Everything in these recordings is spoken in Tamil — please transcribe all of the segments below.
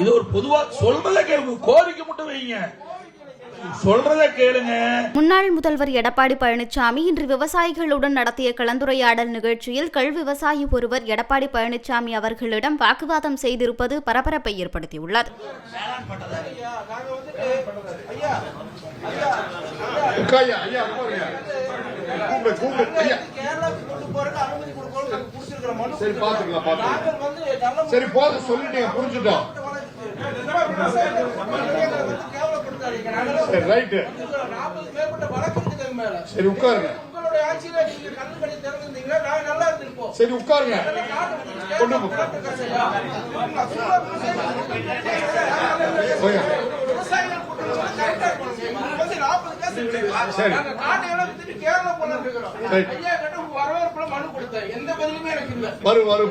இது ஒரு பொதுவா சொல்றதை கேளுங்க, கோரிக்கை மட்டும் வைங்க, சொல்றதை கேளுங்க. முன்னாள் முதல்வர் எடப்பாடி பழனிசாமி இன்று விவசாயிகளுடன் நடத்திய கலந்துரையாடல் நிகழ்ச்சியில் விவசாயி ஒருவர் எடப்பாடி பழனிசாமி அவர்களிடம் வாக்குவாதம் செய்திருப்பது பரபரப்பை ஏற்படுத்தியுள்ளது. சரி உட்காருங்க, சரி உட்காருங்க,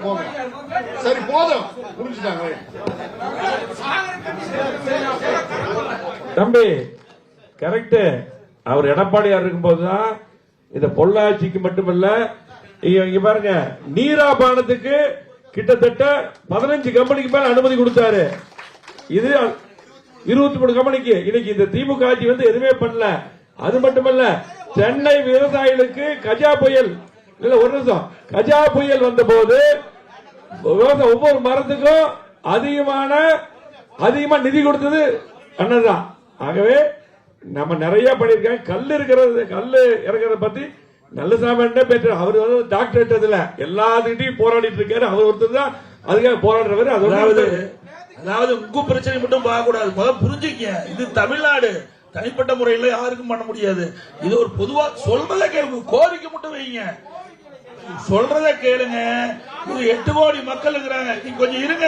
போங்க. சரி போதும், புரிஞ்சுட்டாங்க தம்பி. கரெக்ட். அவர் எடப்பாடியார் இருக்கும் போதுதான் இந்த பொள்ளாச்சிக்கு மட்டுமல்ல, இங்க பாருங்க, நீராபானத்துக்கு கிட்டத்தட்ட 15 கம்பெனிக்கு மேல அனுமதி கொடுத்தாரு. இது 23 கம்பெனிக்கு. இன்னைக்கு இந்த திமுக ஆட்சி வந்து எதுவுமே பண்ணல. அது மட்டுமல்ல, சென்னை விவசாயிகளுக்கு கஜா புயல் இல்ல, ஒரு நிமிஷம், கஜா புயல் வந்த போது ஒவ்வொரு மரத்துக்கும் அதிகமா நிதி கொடுத்தது அண்ணன். ஆகவே நம்ம நிறைய பண்ணிருக்கோம். கல் இறக்கிறத பத்தி நல்லசாமி பேச்சு. அவர் வந்து டாக்டர் எல்லாத்துக்கிட்டையும் போராடிட்டு இருக்காரு. அவர் ஒருத்தர் தான் அதுக்காக போராடுறவர். அதாவது உங்க பிரச்சனை மட்டும் பார்க்க கூடாது, முதல்ல புரிஞ்சுக்க. இது தமிழ்நாடு, தனிப்பட்ட முறையில் யாருக்கும் பண்ண முடியாது. இது ஒரு பொதுவா சொல்றதை கேளுங்க, கோரிக்கை மட்டும் வைங்க, சொல்றதை கேளுங்க. இது 8 கோடி மக்கள் இருக்கிறாங்க, நீங்க கொஞ்சம் இருங்க.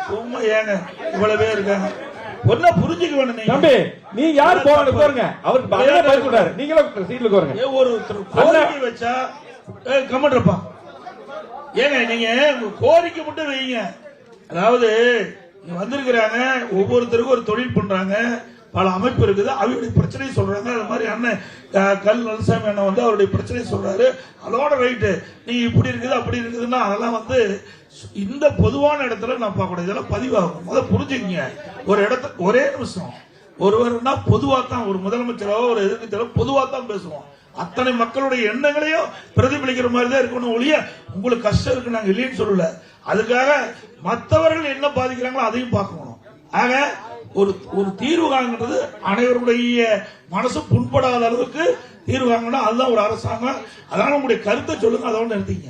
சும்மா ஏங்க இவ்வளவு பேர் இருக்காங்க, ஒன்னா புரிஞ்சுக்க வேணும். தம்பி, நீ யார் போறங்க? அவருக்கு நீங்களும் சீட்ல போறங்க. ஒருத்தர் கோரிக்கை வச்சா கமெண்ட்ப்பா ஏங்க, நீங்க கோரிக்கை மட்டும் வைங்க. அதாவது வந்திருக்கிறாங்க, ஒவ்வொருத்தருக்கும் ஒரு தொழில் பண்றாங்க, பல அமைப்பு இருக்குது, அவருடைய பிரச்சனையை சொல்றாங்க. அது மாதிரி அண்ணன் கல் நல்லசாமி அண்ணன் வந்து அவருடைய பிரச்சனையை சொல்றாரு. அதோட ரைட்டு, நீங்க இப்படி இருக்குது அப்படி இருக்குதுன்னா அதெல்லாம் வந்து இந்த பொதுவான இடத்துல நான் பார்க்கக்கூடாது. இதெல்லாம் பதிவாகும், முதல்ல புரிஞ்சுக்கங்க. ஒரு இடத்த ஒரே நிமிஷம், ஒருவர்னா பொதுவா தான், ஒரு முதலமைச்சரோ ஒரு எதிர்க்கட்சியோ பொதுவா தான் பேசுவோம். அத்தனை மக்களுடைய எண்ணங்களையும் பிரதிபலிக்கிற மாதிரி தான் இருக்கணும் ஒழிய உங்களுக்கு கஷ்டம் இருக்கு நாங்க இல்லைன்னு சொல்லல. அதுக்காக மற்றவர்கள் என்ன பாதிக்கிறாங்களோ அதையும் பார்க்கணும். ஆக ஒரு தீர்வு காண்கிறது அனைவருடைய மனசு புண்படாத அளவுக்கு தீர்வு காணணும். அதுதான் ஒரு அரசாங்கம். அதனால உங்களுடைய கருத்தை சொல்லுங்க, அதோட நிறுத்திங்க.